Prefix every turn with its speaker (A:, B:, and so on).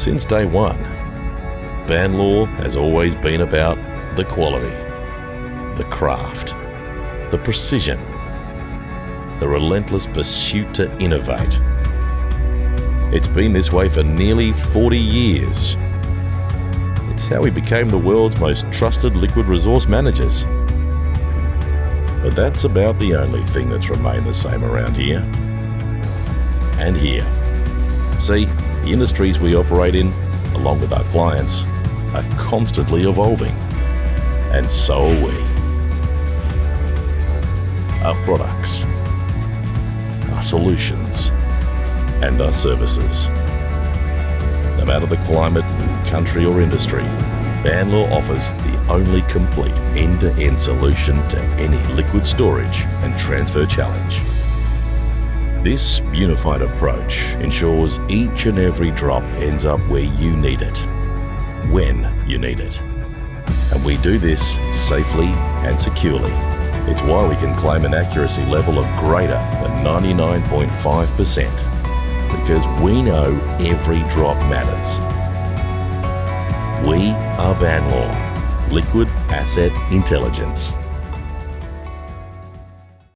A: Since day one, Banlaw has always been about the quality, the craft, the precision, the relentless pursuit to innovate. It's been this way for nearly 40 years. It's how we became the world's most trusted liquid resource managers. But that's about the only thing that's remained the same around here. And here. See, the industries we operate in, along with our clients, are constantly evolving. And so are we. Our products, our solutions, and our services. No matter the climate, country or industry, Banlaw offers the only complete end-to-end solution to any liquid storage and transfer challenge. This unified approach ensures each and every drop ends up where you need it, when you need it. And we do this safely and securely. It's why we can claim an accuracy level of greater than 99.5%, because we know every drop matters. We are Banlaw, Liquid Asset Intelligence.